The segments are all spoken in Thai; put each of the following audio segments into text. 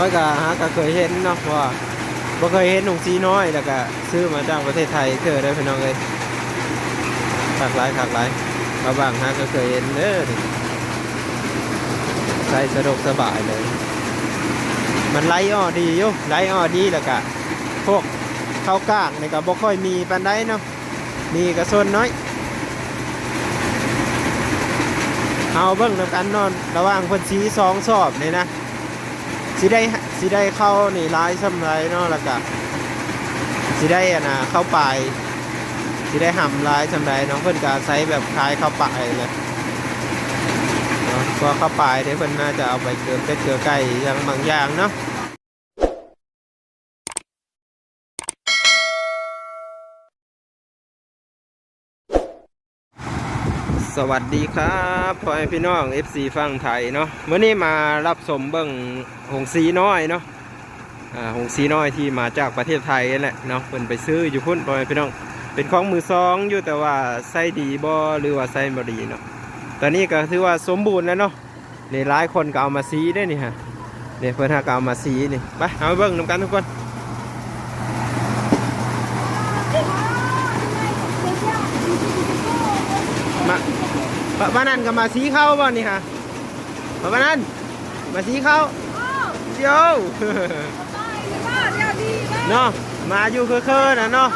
ค่อยก็เคยเห็นเนาะว่าบ่เคยเห็นหนุ่มสีน้อยแล้วก็ซื้อมาจากประเทศไทยเกิดได้พี่น้องเลยหลากหลายมาบางก็เคยเห็นเด้อใส่สะดวกสบายเลยมันไล่อ้อดีอยู่ไล่อ้อดีแล้วก็พวกข้าวกล้างนี่ก็บ่ค่อยมีปานใดเนาะมีกระส่วนน้อยเอาเบิ่งนำกันนอนระหว่างเพิ่นสี2 สอบนี่นะสิได้เข้านี่หลายส่ำไรเนาะแล้วก็สิได้เข้าไปสิได้ห่ำหลายส่ำไรน้องเพิ่นก็ใช้แบบคล้ายเข้าไปเลยก็เข้าไปเดี๋ยวเพิ่นน่าจะเอาไปเกลือเป็ดเกลือไก่อย่างบางอย่างเนาะสวัสดีครับพ่อแม่พี่น้อง FC ฟังไทยเนาะเมื่อนี้มารับชมเบิ่งหงสีน้อยเนาะหงสีน้อยที่มาจากประเทศไทยนั่นแหละเนาะเพิ่นไปซื้ออยู่พุ่นพ่อแม่พี่น้องเป็นของมือสองอยู่แต่ว่าไส้ดีบ่หรือว่าไส้บ่ดีเนาะตอนนี้ก็ถือว่าสมบูรณ์แล้วเนาะนี่หลายคนก็เอามาสีได้นี่ฮะนี่เพิ่นหาก็เอามาสีนี่ไปเอาไปเบิ่งนำกันทุกคนบ้านนั้นก็มาสีเข้าบ้านนี่ฮะบ้านนั้นมาสีเข้าเดี๋ยวเนาะมาอยู่เคอๆนะเนาะ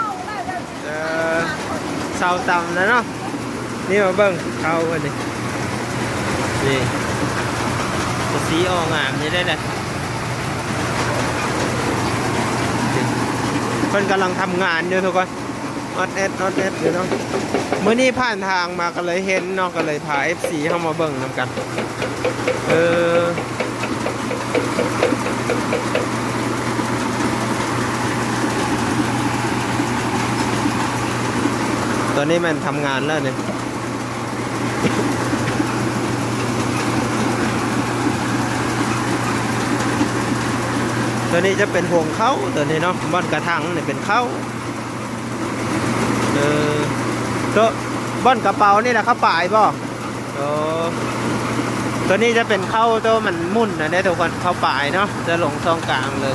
เสาต่ำนะเนาะนี่มาเบิ่งเข้ากันนี่สีออกงามนี่ได้เลยเพิ่นกำลังทำงานอยู่ทุกคนนอตเอ็ดอยู่เนาะเมื่อนี้ผ่านทางมาก็เลยเห็นเนาะก็เลยพา FC เข้ามาเบิ่งนำกันตอนนี้มันทำงานแล้วเนี่ยตัวนี้จะเป็นห่วงเข้าตัวนี้เนาะบ้านกระถังเนี่ยเป็นเข้าตัวบ้านกระเป๋านี่แหละเข้าป่ายบ่ตัวนี้จะเป็นเข้าตัวมันมุ่นนะเนี่ยทุกคนเข้าป่ายเนาะจะลงซองกลางเลย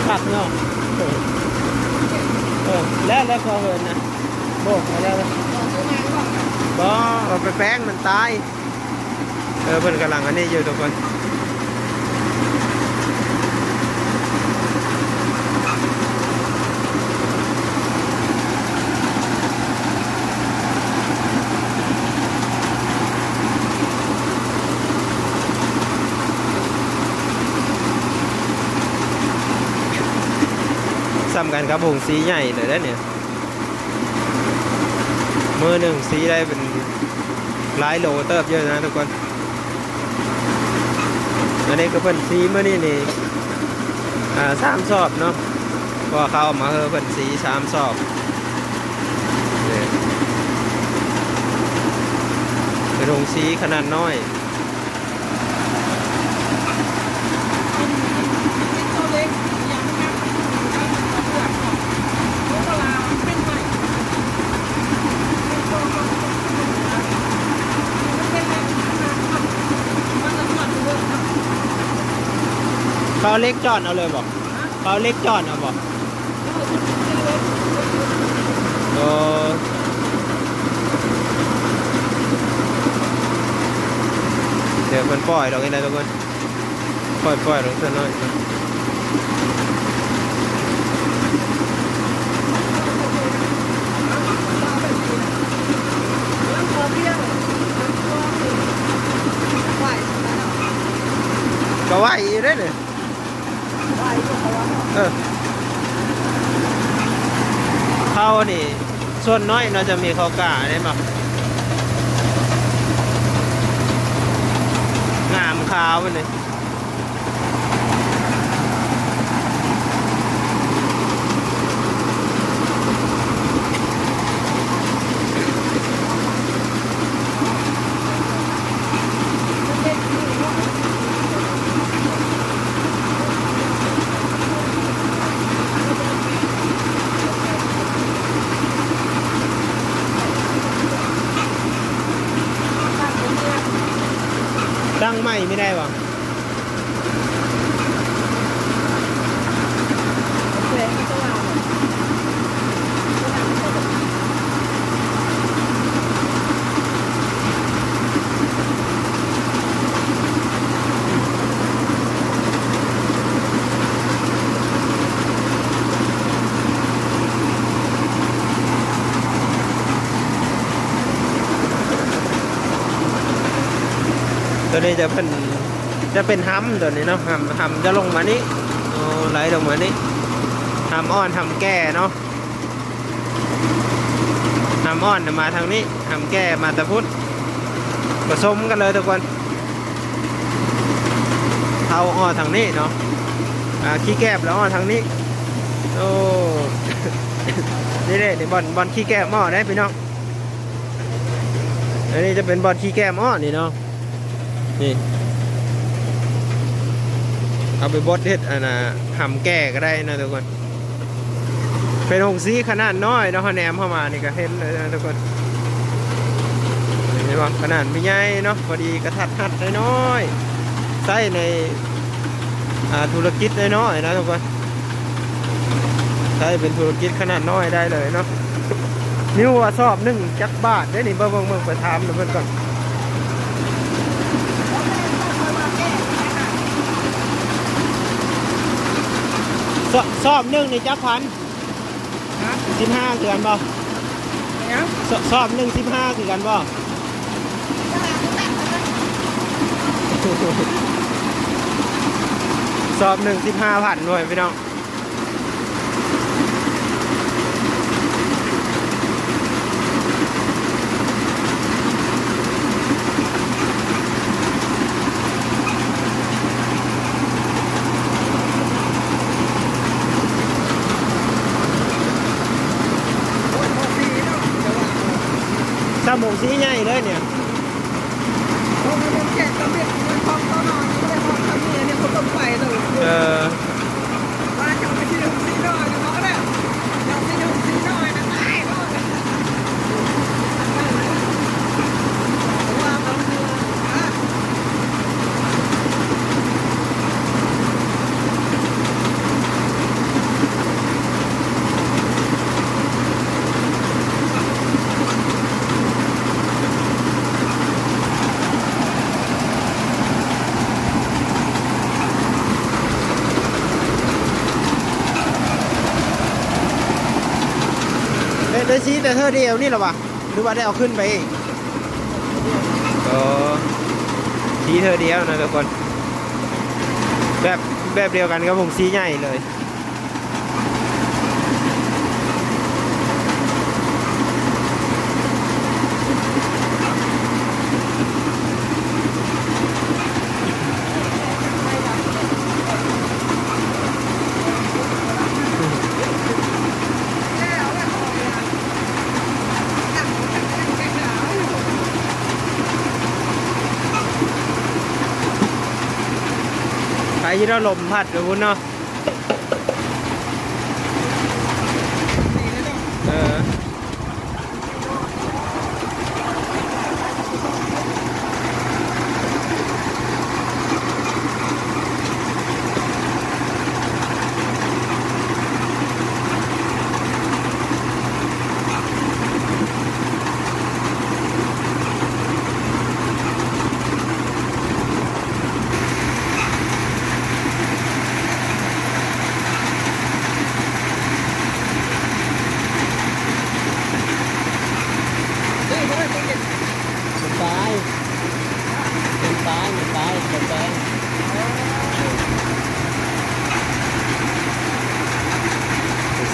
ขับเนาะแล้วก็เหินนะโบกแล้วบ่เอาไปแป้งมันตายเพิ่นกำลังอันนี้อยู่ทุกคนซ้ำกันครับผงสีใหญ่เลยนะเนี่ยมือหนึ่งสีได้เป็นหลายโลเติบเยอะนะทุกคนอันนี้ก็เพิ่นสีเมื่อนี้นี่3 สอบเนาะก็เข้ามาเพิ่นสี3 สอบเป็นผงสีขนาดน้อยเขาเล็กจอดเอาเลยบอกเขาเล็กจอดเอาบอกเดี๋ยวมันปล่อยเราไงนะทุกคนปล่อยลงสักหน่อยก็ไหวได้เลยข้าวนี่ส่วนน้อยเราจะมีข้าวกล้าได้มั้งงามขาวไปเลย สั่งใหม่ไม่ได้บ่ เพื่อนที่ตลาด ตัวนี้จะเป็นห้ำตัวนี้เนาะห้ำจะลงมานี้โอ้ไหลลงมานี้ห้ำอ่อนห้ำแก่เนาะห้ำอ่อนมาทางนี้ห้ำแก่มาตะพุทธผสมกันเลยทุกคนเท้าอ่อนทางนี้เนาะขี้แกบแล้วอ่อนทางนี้โอ้ นี่เลยนี่บอลขี้แกบหม้อได้พี่น้องอันนี้จะเป็นบอลขี้แกบหม้อนี่เนาะนี่เอาไปบดเฮ็ดอันน่ะหำแก่ก็ได้นะทุกคนเป็นหงสีขนาดน้อยเนาะแหนมเข้ามานี่ก็เห็นเลยนะทุกคนเห็นป่ะขนาดไม่ใหญ่เนาะพอดีกระทัดหัดน้อยใส่ในธุรกิจน้อยนะทุกคนใช้เป็นธุรกิจขนาดน้อยได้เลยเนาะนิ้วสอบ1จักบาทได้นี่เบิ่งไปถามเพิ่นก่อนสอบ1นี่จักพัน15คือกันบ่สอบ1 15คือกันบ่สอบ1 15,000หน่วยพี่น้องสามโมงสีใหญ่เลยเนี่ยว่าจะไปที่หนึ่งซีน้อยนะเขาเนี่ยอยากที่หนึ่งซีน้อยนะตายก็ว่าเขาเนื้อได้ชี้แต่เธอเดียวนี่หรอวะหรือว่าได้เอาขึ้นไปอีกก็ชี้เธอเดียวนะทุกคนแบบเดียวกันกับผมชี้ใหญ่เลยไปที่เราลมพัดกับคุณเนาะ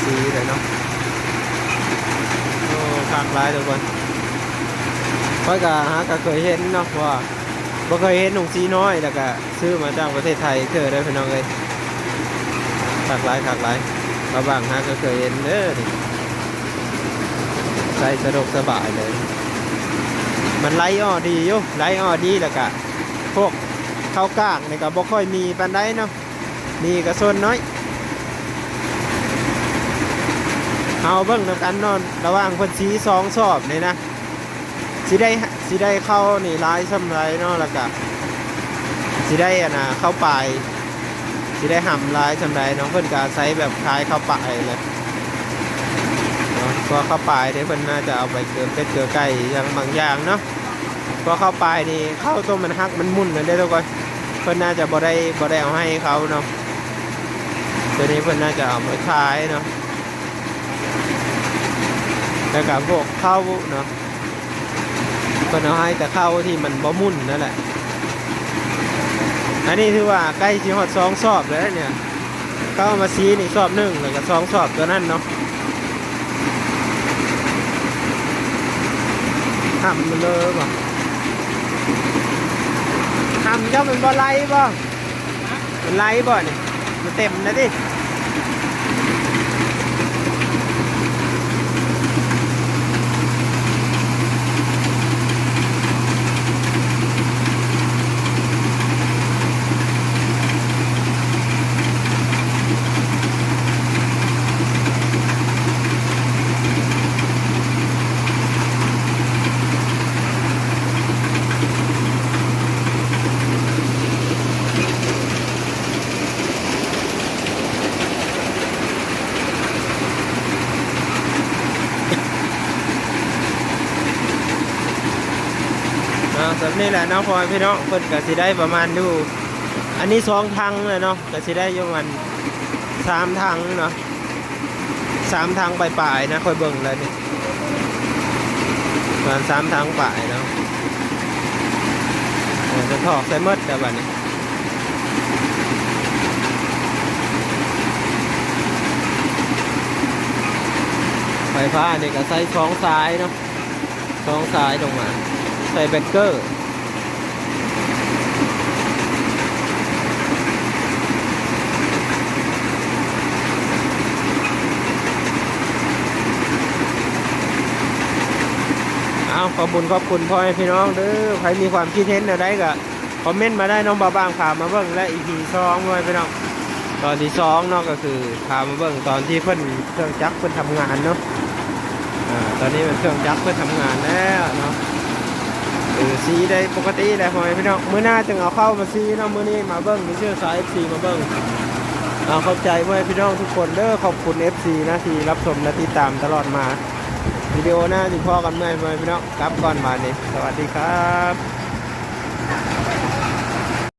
สีเลยเนาะโอ้คากหลายทุกคนค่อยก็เคยเห็นเนาะว่าบ่เคยเห็นหนุ่มสีน้อยแล้วก็ซื้อมาจากประเทศไทยเคยได้พี่น้องเลยคากหลายมาบางก็เคยเห็นเด้อใส่สะดวกสบายเลยมันไหลอ้อดีอยู่ไหลอ้อดีแล้วก็พวกข้าวกล้างนี่ก็บ่ค่อยมีปานใดเนาะมีก็ส่วนน้อยเอาเบิ่งนำกันนอนระหว่างคนสี2 สอบนี่นะสิได้เข้านี่ลายซ้ำไรเนาะแล้วก็ สิได้อะนะเข้าไปสิได้ห่ำลายจำได้น้องเพิ่นก็ใช้แบบคล้ายเข้าไปเลยเนาะพอเข้าไปเดี๋ยวเพิ่นน่าจะเอาไปเกลือเป็ดเกลือไก่อย่างบางอย่างเนาะพอเข้าไปนี่เข้าตัวมันหักมันมุ่นนั่นได้อทุกคนเพิ่นน่าจะบ่ได้เอาให้เขาเนาะตัวนี้เพิ่นน่าจะเอามาขายเนาะแล้วก็พวกเข้าเนาะเพิ่นเอาให้แต่เข้าที่มันบ่มุ่นนั่นแหละอันนี้ถือว่าใกล้สิฮอด2 สอบแล้วเนี่ยเขาเอามาซีนี่สอบ1แล้วก็2 สอบตัวนั้นเนาะทำมันเลยบ่ทำเจ้ามันบ่ไหลบ่มันไหลบ่นี่มันเต็มนะดิแบบนี้แหละเนาะพอพี่น้องเพิ่นก็สิได้ประมาณดูอันนี้2 ถังเลยเนาะก็สิได้อยู่ประมาณ3 ถังเนาะ3 ถังปลายๆนะค่อยเบิ่งแล้วนี่ประมาณ3 ถังปลายเนาะจะถอกใส่หมดแต่บัดนี้ไฟฟ้านี่ก็ใส่2 สายเนาะ2 สายลงมาใส่แบตเกอร์เอาขอบคุณพ่อแม่พี่น้องเด้อใครมีความคิดเห็นอะไรก็คอมเมนต์มาได้น้องบางข่าวมาเบิ่งและอีพี2ด้วยพี่น้องตอนที่2เนาะก็คือข่าวมาเบิ่งตอนที่เพิ่นเครื่องจักรเพิ่นทำงานเนาะตอนนี้เป็นเครื่องจักรเพิ่นทำงานแล้วเนาะสีได้ปกติได้พ่อแม่พี่น้องมื้อหน้าจึงเอาเข้ามาซีเนาะมื้อนี้มาเบิ่งมีเชื่อสาย FC มาเบิ่งเข้าใจพ่อแม่พี่น้องทุกคนเด้อขอบคุณ FC นะที่รับชมและติดตามตลอดมาวิดีโอหน้าที่พ่อกันเมื่อยพ่อแม่พี่น้องกลับก่อนมานี่สวัสดีครับ